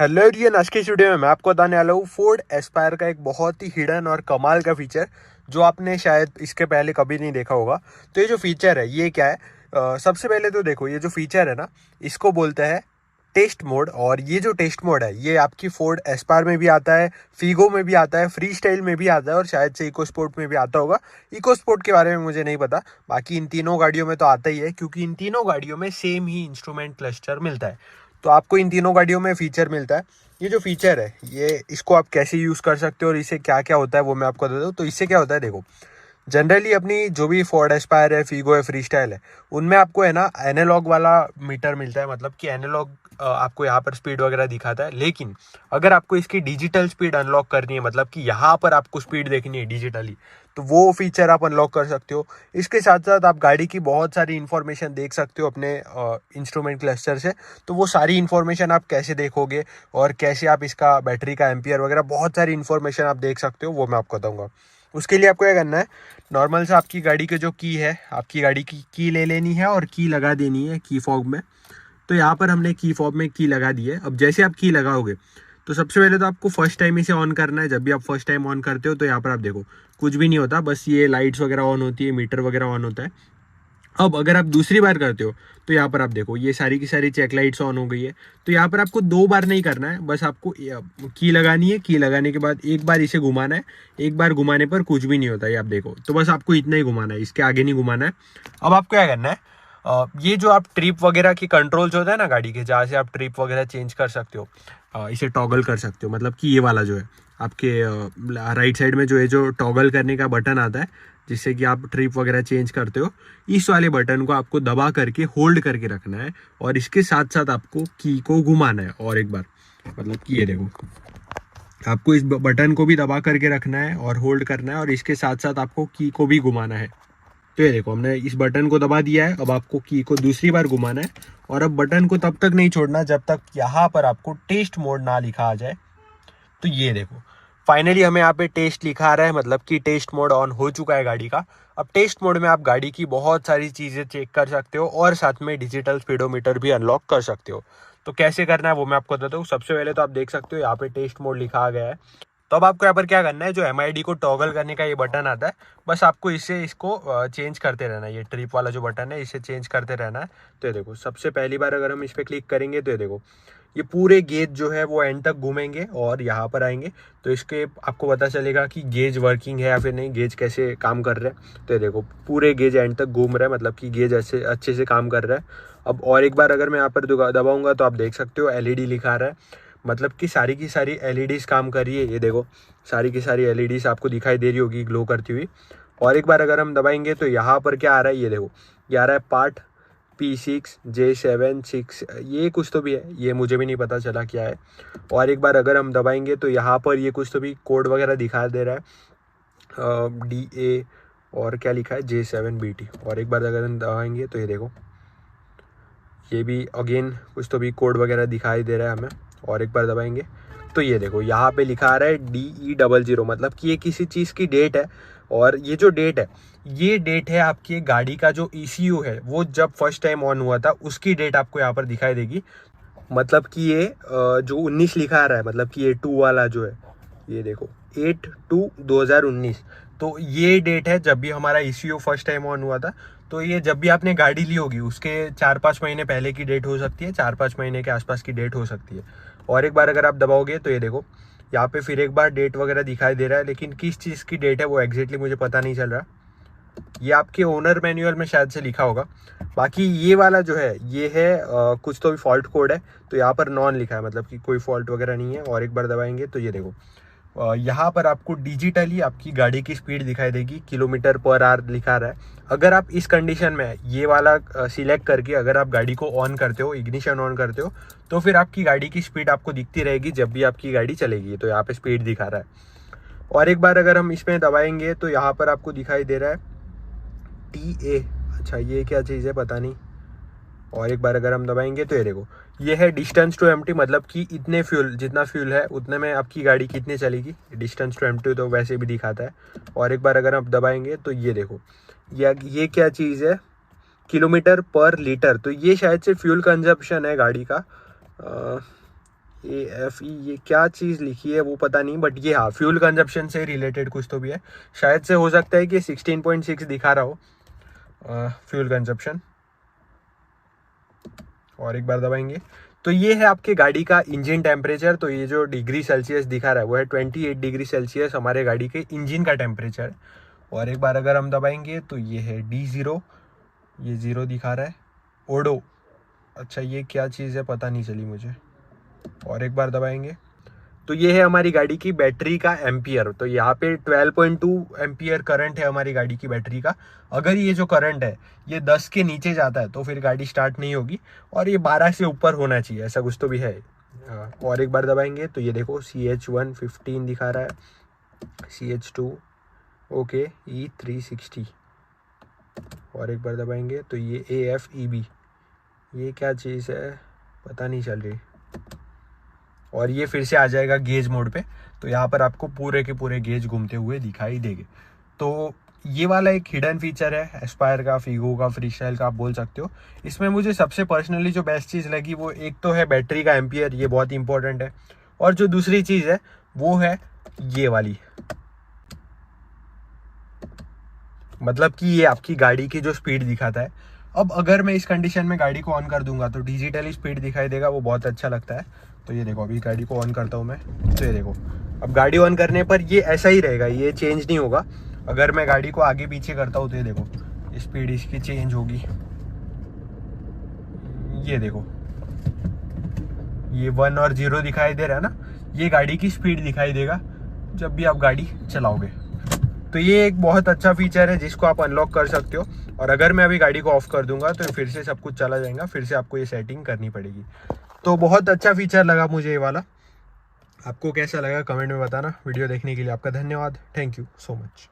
Hello everyone, आज के इस वीडियो में मैं आपको बताने वाला हूँ फोर्ड एस्पायर का एक बहुत ही हिडन और कमाल का फीचर जो आपने शायद इसके पहले कभी नहीं देखा होगा। तो ये जो फीचर है ये क्या है? सबसे पहले तो देखो, ये जो फीचर है ना, इसको बोलते हैं टेस्ट मोड। और ये जो टेस्ट मोड है ये आपकी फोर्ड एस्पायर में भी आता है, फीगो में भी आता है, फ्री स्टाइल में भी आता है और शायद से इको स्पोर्ट में भी आता होगा। इको स्पोर्ट के बारे में मुझे नहीं पता, बाकी इन तीनों गाड़ियों में तो आता ही है, क्योंकि इन तीनों गाड़ियों में सेम ही इंस्ट्रूमेंट क्लस्टर मिलता है। तो आपको इन तीनों गाड़ियों में फीचर मिलता है। ये जो फीचर है ये इसको आप कैसे यूज़ कर सकते हो और इससे क्या क्या होता है वो मैं आपको बता दूँ। तो इससे क्या होता है, देखो, जनरली अपनी जो भी फोर्ड एस्पायर है, फीगो है, फ्री स्टाइल है, उनमें आपको है ना एनालॉग वाला मीटर मिलता है। मतलब कि एनालॉग आपको यहाँ पर स्पीड वगैरह दिखाता है। लेकिन अगर आपको इसकी डिजिटल स्पीड अनलॉक करनी है, मतलब कि यहाँ पर आपको स्पीड देखनी है डिजिटली, तो वो फीचर आप अनलॉक कर सकते हो। इसके साथ साथ आप गाड़ी की बहुत सारी इन्फॉर्मेशन देख सकते हो अपने इंस्ट्रूमेंट क्लस्टर से। तो वो सारी इन्फॉर्मेशन आप कैसे देखोगे और कैसे आप इसका बैटरी का एम्पियर वगैरह बहुत सारी इन्फॉर्मेशन आप देख सकते हो, वो मैं आपको बताऊँगा। उसके लिए आपको क्या करना है, नॉर्मल से आपकी गाड़ी के जो की है, आपकी गाड़ी की ले लेनी है और की लगा देनी है की फॉब में। तो यहाँ पर हमने की फॉब में की लगा दी है। अब जैसे आप की लगाओगे तो सबसे पहले तो आपको फर्स्ट टाइम इसे ऑन करना है। जब भी आप फर्स्ट टाइम ऑन करते हो तो यहाँ पर आप देखो कुछ भी नहीं होता, बस ये लाइट्स वगैरह ऑन होती है, मीटर वगैरह ऑन होता है। अब अगर आप दूसरी बार करते हो तो यहाँ पर आप देखो ये सारी की सारी चेक लाइट्स ऑन हो गई है। तो यहाँ पर आपको 2 बार नहीं करना है, बस आपको की लगानी है। की लगाने के बाद एक बार इसे घुमाना है। एक बार घुमाने पर कुछ भी नहीं होता है, आप देखो। तो बस आपको इतना ही घुमाना है, इसके आगे नहीं घुमाना है। अब आपको क्या करना है, ये जो आप ट्रिप वगैरह की कंट्रोल्स होता है ना गाड़ी के, जहाँ से आप ट्रिप वगैरह चेंज कर सकते हो, इसे टॉगल कर सकते हो। मतलब कि ये वाला जो है आपके राइट साइड में जो है, जो टॉगल करने का बटन आता है जिससे कि आप ट्रिप वगैरह चेंज करते हो, इस वाले बटन को आपको दबा करके होल्ड करके रखना है और इसके साथ साथ आपको की को घुमाना है और एक बार। मतलब कि ये देखो, आपको इस बटन को भी दबा करके रखना है और होल्ड करना है और इसके साथ साथ आपको की को भी घुमाना है। तो ये देखो, हमने इस बटन को दबा दिया है। अब आपको की को दूसरी बार घुमाना है और अब बटन को तब तक नहीं छोड़ना जब तक यहाँ पर आपको टेस्ट मोड ना लिखा आ जाए। तो ये देखो, फाइनली हमें यहाँ पे टेस्ट लिखा आ रहा है, मतलब कि टेस्ट मोड ऑन हो चुका है गाड़ी का। अब टेस्ट मोड में आप गाड़ी की बहुत सारी चीज़ें चेक कर सकते हो और साथ में डिजिटल स्पीडोमीटर भी अनलॉक कर सकते हो। तो कैसे करना है वो मैं आपको बताता हूँ। सबसे पहले तो आप देख सकते हो यहाँ पे टेस्ट मोड लिखा आ गया है। तो अब आपको यहाँ पर क्या करना है, जो MID को टॉगल करने का ये बटन आता है, बस आपको इसको चेंज करते रहना है। ये ट्रिप वाला जो बटन है इसे चेंज करते रहना है। तो ये देखो, सबसे पहली बार अगर हम इस पर क्लिक करेंगे तो ये देखो ये पूरे गेज जो है वो एंड तक घूमेंगे और यहाँ पर आएंगे तो इसके आपको पता चलेगा कि गेज वर्किंग है या फिर नहीं, गेज कैसे काम कर रहा है। तो ये देखो पूरे गेज एंड तक घूम रहा है, मतलब कि गेज ऐसे अच्छे से काम कर रहा है। अब और एक बार अगर मैं यहाँ पर दबाऊंगा तो आप देख सकते हो LED लिखा रहा है, मतलब कि सारी की सारी LEDs काम कर रही है। ये देखो सारी की सारी LEDs आपको दिखाई दे रही होगी ग्लो करती हुई। और एक बार अगर हम दबाएंगे तो यहाँ पर क्या आ रहा है, ये देखो ये आ रहा है पार्ट P6J76, ये कुछ तो भी है, ये मुझे भी नहीं पता चला क्या है। और एक बार अगर हम दबाएंगे तो यहाँ पर ये कुछ तो भी कोड वगैरह दिखा दे रहा है, DA और क्या लिखा है J7BT। और एक बार अगर हम दबाएंगे तो ये देखो ये भी अगेन कुछ तो भी कोड वगैरह दिखाई दे रहा है हमें। और एक बार दबाएंगे तो ये देखो यहाँ पे लिखा आ रहा है DE00, मतलब कि ये किसी चीज़ की डेट है। और ये जो डेट है, ये डेट है आपकी गाड़ी का जो ECU है वो जब फर्स्ट टाइम ऑन हुआ था उसकी डेट आपको यहाँ पर दिखाई देगी। मतलब कि ये जो 19 लिखा आ रहा है, मतलब कि ये 2 वाला जो है, ये देखो 8/2/2019, तो ये डेट है जब भी हमारा ECU फर्स्ट टाइम ऑन हुआ था। तो ये जब भी आपने गाड़ी ली होगी उसके 4-5 महीने पहले की डेट हो सकती है, 4-5 महीने के आसपास की डेट हो सकती है। और एक बार अगर आप दबाओगे तो ये देखो यहाँ पे फिर एक बार डेट वगैरह दिखाई दे रहा है, लेकिन किस चीज़ की डेट है वो एग्जैक्टली मुझे पता नहीं चल रहा। ये आपके ओनर मैनुअल में शायद से लिखा होगा। बाकी ये वाला जो है ये है कुछ तो भी फॉल्ट कोड है, तो यहाँ पर नॉन लिखा है, मतलब कि कोई फॉल्ट वगैरह नहीं है। और एक बार दबाएंगे तो ये देखो यहाँ पर आपको डिजिटली आपकी गाड़ी की स्पीड दिखाई देगी, km/h लिखा रहा है। अगर आप इस कंडीशन में ये वाला सिलेक्ट करके अगर आप गाड़ी को ऑन करते हो, इग्निशन ऑन करते हो, तो फिर आपकी गाड़ी की स्पीड आपको दिखती रहेगी जब भी आपकी गाड़ी चलेगी। तो यहाँ पे स्पीड दिखा रहा है। और एक बार अगर हम इसमें दबाएंगे तो यहाँ पर आपको दिखाई दे रहा है TA, अच्छा ये क्या चीज़ है पता नहीं। और एक बार अगर हम दबाएंगे तो ये देखो ये है डिस्टेंस टू एम्प्टी, मतलब कि इतने फ्यूल, जितना फ्यूल है उतने में आपकी गाड़ी कितनी चलेगी। डिस्टेंस टू एम्प्टी तो वैसे भी दिखाता है। और एक बार अगर आप दबाएंगे तो ये देखो ये क्या चीज़ है, km/L। तो ये शायद से फ्यूल कंजप्शन है गाड़ी का। AFE, ये क्या चीज़ लिखी है वो पता नहीं, बट ये हाँ फ्यूल कंजप्शन से रिलेटेड कुछ तो भी है, शायद से हो सकता है कि 16.6 दिखा रहा हो फ्यूल कंजप्शन। और एक बार दबाएंगे तो ये है आपके गाड़ी का इंजन टेम्परेचर। तो ये जो डिग्री सेल्सियस दिखा रहा है वो है 28 डिग्री सेल्सियस हमारे गाड़ी के इंजन का टेम्परेचर। और एक बार अगर हम दबाएंगे तो ये है D0, ये 0 दिखा रहा है। ओडो, अच्छा ये क्या चीज़ है पता नहीं चली मुझे। और एक बार दबाएंगे तो ये है हमारी गाड़ी की बैटरी का एम्पियर। तो यहाँ पे 12.2 एम्पियर करंट है हमारी गाड़ी की बैटरी का। अगर ये जो करंट है ये 10 के नीचे जाता है तो फिर गाड़ी स्टार्ट नहीं होगी, और ये 12 से ऊपर होना चाहिए, ऐसा कुछ तो भी है। और एक बार दबाएंगे तो ये देखो CH1 15 दिखा रहा है, CH2 ओके, E360। और एक बार दबाएंगे तो ये AFEB, ये क्या चीज़ है पता नहीं चल रही। और ये फिर से आ जाएगा गेज मोड पे, तो यहाँ पर आपको पूरे के पूरे गेज घूमते हुए दिखाई देंगे। तो ये वाला एक हिडन फीचर है एस्पायर का, फिगो का, फ्रीस्टाइल का आप बोल सकते हो। इसमें मुझे सबसे पर्सनली जो बेस्ट चीज़ लगी वो एक तो है बैटरी का एम्पियर, ये बहुत इंपॉर्टेंट है। और जो दूसरी चीज़ है वो है ये वाली, मतलब कि ये आपकी गाड़ी की जो स्पीड दिखाता है। अब अगर मैं इस कंडीशन में गाड़ी को ऑन कर दूंगा तो डिजिटली स्पीड दिखाई देगा, वो बहुत अच्छा लगता है। तो ये देखो अभी गाड़ी को ऑन करता हूँ मैं, तो ये देखो अब गाड़ी ऑन करने पर ये ऐसा ही रहेगा, ये चेंज नहीं होगा। अगर मैं गाड़ी को आगे पीछे करता हूँ तो ये देखो स्पीड इसकी चेंज होगी, ये देखो ये 1 और 0 दिखाई दे रहा है ना, ये गाड़ी की स्पीड दिखाई देगा जब भी आप गाड़ी चलाओगे। तो ये एक बहुत अच्छा फीचर है जिसको आप अनलॉक कर सकते हो। और अगर मैं अभी गाड़ी को ऑफ कर दूंगा तो फिर से सब कुछ चला जाएगा, फिर से आपको ये सेटिंग करनी पड़ेगी। तो बहुत अच्छा फीचर लगा मुझे ये वाला। आपको कैसा लगा कमेंट में बताना। वीडियो देखने के लिए आपका धन्यवाद। Thank you so much.